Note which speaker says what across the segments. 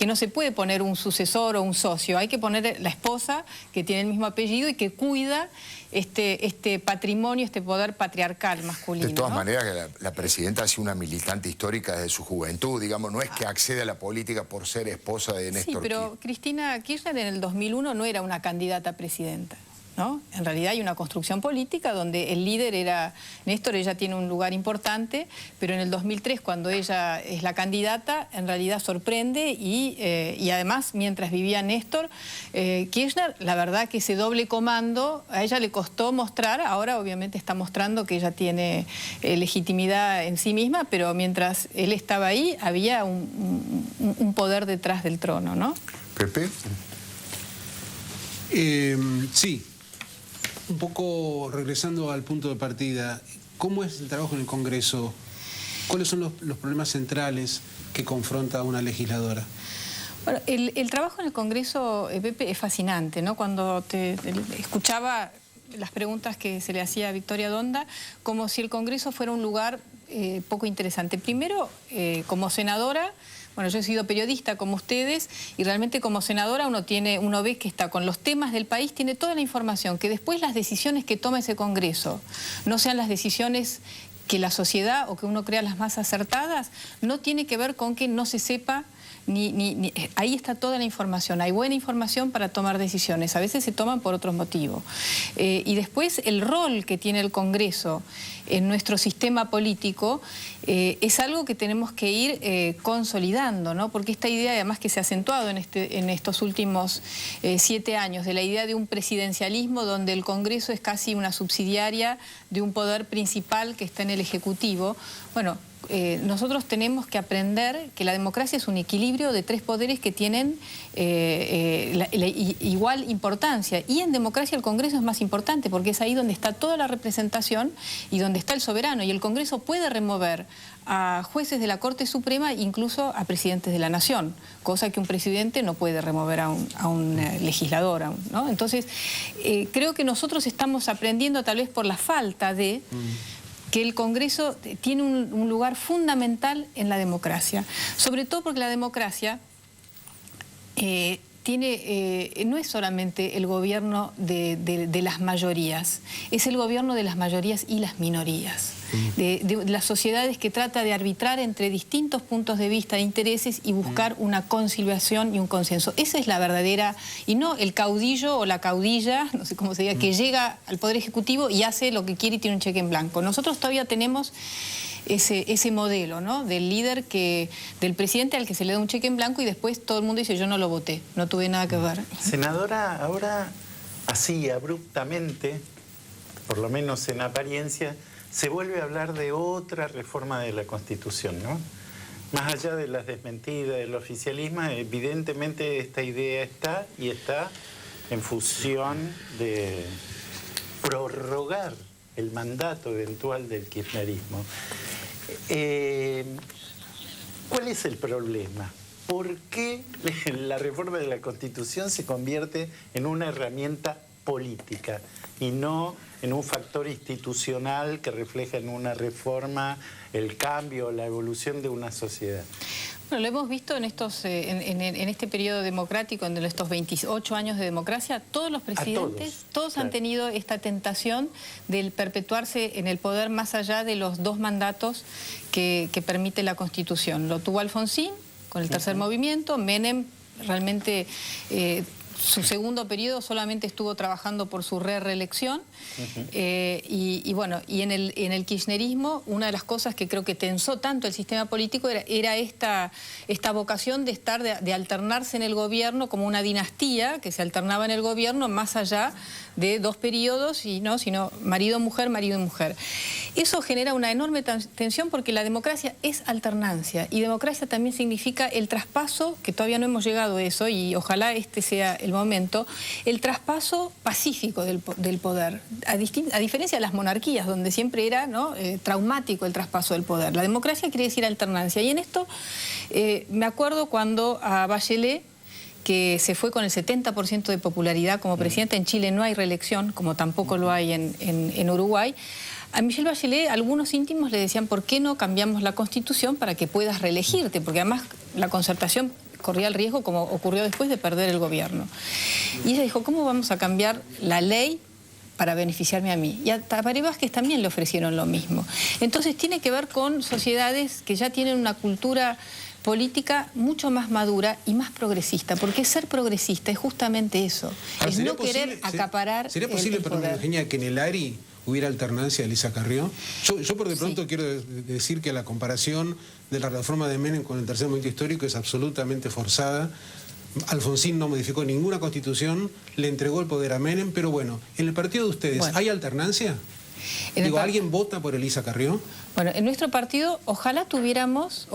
Speaker 1: que no se puede poner un sucesor o un socio, hay que poner la esposa que tiene el mismo apellido y que cuida este patrimonio, este poder patriarcal masculino.
Speaker 2: De todas
Speaker 1: ¿no?
Speaker 2: maneras, que la presidenta ha sido una militante histórica desde su juventud, digamos, no es que accede a la política por ser esposa de Néstor.
Speaker 1: Sí, pero Cristina Kirchner en el 2001 no era una candidata a presidenta, ¿no? En realidad hay una construcción política donde el líder era Néstor, ella tiene un lugar importante, pero en el 2003, cuando ella es la candidata, en realidad sorprende y además, mientras vivía Néstor, Kirchner, la verdad que ese doble comando, a ella le costó mostrar, ahora obviamente está mostrando que ella tiene legitimidad en sí misma, pero mientras él estaba ahí, había un poder detrás del trono, ¿no?
Speaker 2: ¿Pepe?
Speaker 3: Sí. Un poco regresando al punto de partida, ¿cómo es el trabajo en el Congreso? ¿Cuáles son los problemas centrales que confronta una legisladora?
Speaker 1: Bueno, el trabajo en el Congreso, Pepe, es fascinante, ¿no? Cuando escuchaba las preguntas que se le hacía a Victoria Donda, como si el Congreso fuera un lugar poco interesante. Primero, como senadora, bueno, yo he sido periodista como ustedes y realmente como senadora uno ve que está con los temas del país, tiene toda la información, que después las decisiones que toma ese Congreso no sean las decisiones que la sociedad o que uno crea las más acertadas, no tiene que ver con que no se sepa. Ahí está toda la información, hay buena información para tomar decisiones, a veces se toman por otros motivos. Y después el rol que tiene el Congreso en nuestro sistema político es algo que tenemos que ir consolidando, ¿no? Porque esta idea, además que se ha acentuado en estos últimos 7 años, de la idea de un presidencialismo donde el Congreso es casi una subsidiaria de un poder principal que está en el Ejecutivo, bueno, nosotros tenemos que aprender que la democracia es un equilibrio de 3 poderes que tienen igual importancia. Y en democracia el Congreso es más importante porque es ahí donde está toda la representación y donde está el soberano. Y el Congreso puede remover a jueces de la Corte Suprema, incluso a presidentes de la Nación, cosa que un presidente no puede remover a un legislador, ¿no? Entonces, creo que nosotros estamos aprendiendo, tal vez por la falta de... que el Congreso tiene un lugar fundamental en la democracia. Sobre todo porque la democracia no es solamente el gobierno de las mayorías, es el gobierno de las mayorías y las minorías. De las sociedades que trata de arbitrar entre distintos puntos de vista e intereses y buscar una conciliación y un consenso. Esa es la verdadera, y no el caudillo o la caudilla, no sé cómo se diga, que llega al Poder Ejecutivo y hace lo que quiere y tiene un cheque en blanco. Nosotros todavía tenemos ese modelo, ¿no? Del líder, del presidente al que se le da un cheque en blanco y después todo el mundo dice yo no lo voté, no tuve nada que ver.
Speaker 4: Senadora, ahora así abruptamente, por lo menos en apariencia, se vuelve a hablar de otra reforma de la Constitución, ¿no? Más allá de las desmentidas del oficialismo, evidentemente esta idea está en función de prorrogar el mandato eventual del kirchnerismo. ¿Cuál es el problema? ¿Por qué la reforma de la Constitución se convierte en una herramienta política y no en un factor institucional que refleja en una reforma el cambio, la evolución de una sociedad?
Speaker 1: Bueno, lo hemos visto en este periodo democrático, en estos 28 años de democracia, todos los presidentes, todos han tenido esta tentación de perpetuarse en el poder más allá de los 2 mandatos que permite la Constitución. Lo tuvo Alfonsín con el tercer movimiento, Menem realmente... su segundo periodo solamente estuvo trabajando por su reelección y bueno, y en el kirchnerismo una de las cosas que creo que tensó tanto el sistema político era esta vocación de alternarse en el gobierno como una dinastía que se alternaba en el gobierno más allá de 2 periodos, sino marido-mujer, marido-mujer. Eso genera una enorme tensión porque la democracia es alternancia y democracia también significa el traspaso, que todavía no hemos llegado a eso y ojalá este sea el momento, el traspaso pacífico del poder, a diferencia de las monarquías donde siempre era traumático el traspaso del poder. La democracia quiere decir alternancia y en esto me acuerdo cuando a Bachelet, que se fue con el 70% de popularidad como presidenta, en Chile no hay reelección, como tampoco lo hay en Uruguay. A Michelle Bachelet, algunos íntimos le decían, ¿por qué no cambiamos la Constitución para que puedas reelegirte? Porque además la concertación corría el riesgo, como ocurrió después, de perder el gobierno. Y ella dijo, ¿cómo vamos a cambiar la ley para beneficiarme a mí? Y a Tabaré Vázquez también le ofrecieron lo mismo. Entonces tiene que ver con sociedades que ya tienen una cultura política mucho más madura y más progresista, porque ser progresista es justamente eso, es no querer acaparar
Speaker 3: ¿Sería posible,
Speaker 1: el
Speaker 3: perdón,
Speaker 1: poder?
Speaker 3: Eugenia, que en el ARI hubiera alternancia de Elisa Carrió? Yo por de pronto quiero decir que la comparación de la reforma de Menem con el tercer momento histórico es absolutamente forzada. Alfonsín no modificó ninguna constitución, le entregó el poder a Menem, pero bueno, en el partido de ustedes, ¿hay alternancia? ¿Alguien vota por Elisa Carrió?
Speaker 1: Bueno, en nuestro partido ojalá tuviéramos,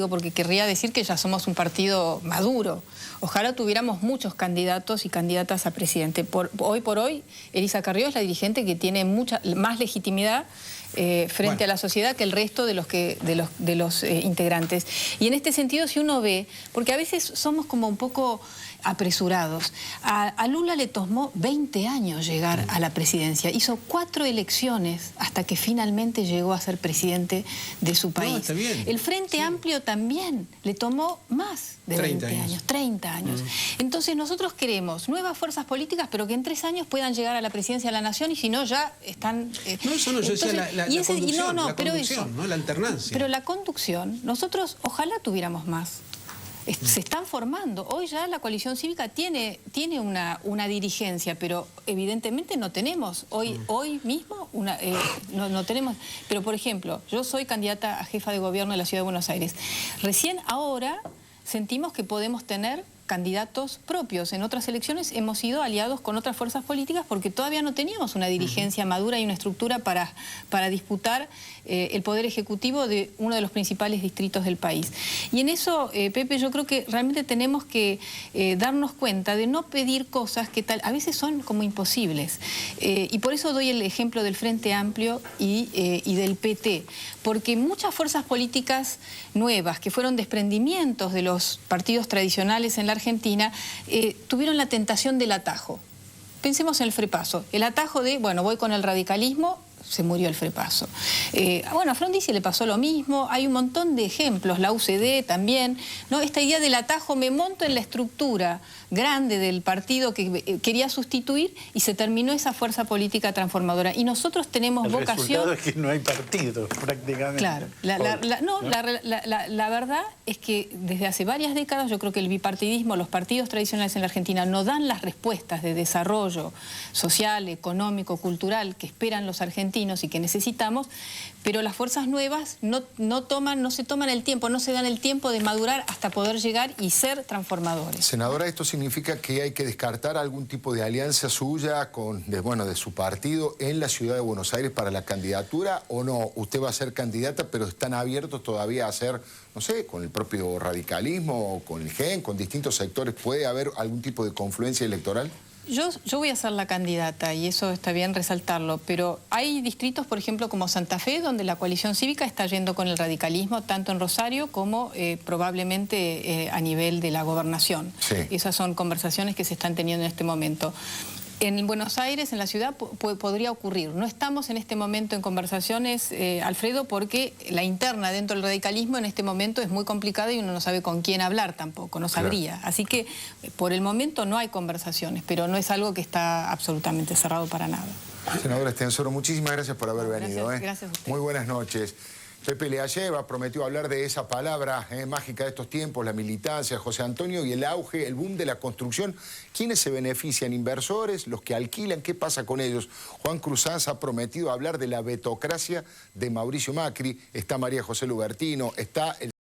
Speaker 1: porque querría decir que ya somos un partido maduro, ojalá tuviéramos muchos candidatos y candidatas a presidente. Hoy por hoy, Elisa Carrió es la dirigente que tiene mucha más legitimidad frente a la sociedad que el resto de los integrantes. Y en este sentido, si uno ve, porque a veces somos como un poco apresurados. A Lula le tomó 20 años llegar a la presidencia. Hizo 4 elecciones hasta que finalmente llegó a ser presidente de su país.
Speaker 3: Está bien.
Speaker 1: El Frente Amplio también le tomó más de 20 años, 30 años. Entonces nosotros queremos nuevas fuerzas políticas, pero que en 3 años puedan llegar a la presidencia de la Nación, y si no ya están...
Speaker 3: no, eso no, yo decía la conducción, ¿no? La alternancia.
Speaker 1: Pero la conducción, nosotros ojalá tuviéramos más. Se están formando. Hoy ya la coalición cívica tiene una dirigencia, pero evidentemente no tenemos. Hoy mismo no tenemos. Pero, por ejemplo, yo soy candidata a jefa de gobierno de la Ciudad de Buenos Aires. Recién ahora sentimos que podemos tener candidatos propios. En otras elecciones hemos sido aliados con otras fuerzas políticas porque todavía no teníamos una dirigencia madura y una estructura para disputar el poder ejecutivo de uno de los principales distritos del país. Y en eso, Pepe, yo creo que realmente tenemos que darnos cuenta de no pedir cosas que a veces son como imposibles. Y por eso doy el ejemplo del Frente Amplio y del PT, porque muchas fuerzas políticas nuevas que fueron desprendimientos de los partidos tradicionales en la Argentina, tuvieron la tentación del atajo. Pensemos en el Frepaso. El atajo de, bueno, voy con el radicalismo, se murió el Frepaso. Bueno, a Frondizi le pasó lo mismo, hay un montón de ejemplos, la UCD también, ¿no? Esta idea del atajo, me monto en la estructura grande del partido que quería sustituir y se terminó esa fuerza política transformadora. Y nosotros tenemos vocación...
Speaker 4: El resultado es que no hay partido, prácticamente.
Speaker 1: Claro, la verdad es que desde hace varias décadas yo creo que el bipartidismo, los partidos tradicionales en la Argentina no dan las respuestas de desarrollo social, económico, cultural que esperan los argentinos y que necesitamos, pero las fuerzas nuevas no se toman el tiempo, no se dan el tiempo de madurar hasta poder llegar y ser transformadores.
Speaker 2: Senadora, ¿esto significa que hay que descartar algún tipo de alianza suya de su partido en la Ciudad de Buenos Aires para la candidatura o no? ¿Usted va a ser candidata, pero están abiertos todavía a hacer, no sé, con el propio radicalismo, con el GEN, con distintos sectores? ¿Puede haber algún tipo de confluencia electoral?
Speaker 1: Yo voy a ser la candidata y eso está bien resaltarlo, pero hay distritos, por ejemplo, como Santa Fe, donde la coalición cívica está yendo con el radicalismo, tanto en Rosario como probablemente a nivel de la gobernación.
Speaker 2: Sí.
Speaker 1: Esas son conversaciones que se están teniendo en este momento. En Buenos Aires, en la ciudad, podría ocurrir. No estamos en este momento en conversaciones, Alfredo, porque la interna dentro del radicalismo en este momento es muy complicada y uno no sabe con quién hablar tampoco, no sabría. Claro. Así que por el momento no hay conversaciones, pero no es algo que está absolutamente cerrado para nada.
Speaker 2: Senadora Estenssoro, muchísimas gracias por haber venido.
Speaker 1: Gracias a usted.
Speaker 2: Muy buenas noches. Pepe Lealleva prometió hablar de esa palabra mágica de estos tiempos, la militancia, José Antonio, y el auge, el boom de la construcción. ¿Quiénes se benefician? ¿Inversores? ¿Los que alquilan? ¿Qué pasa con ellos? Juan Cruzanz ha prometido hablar de la betocracia de Mauricio Macri. Está María José Lubertino, está el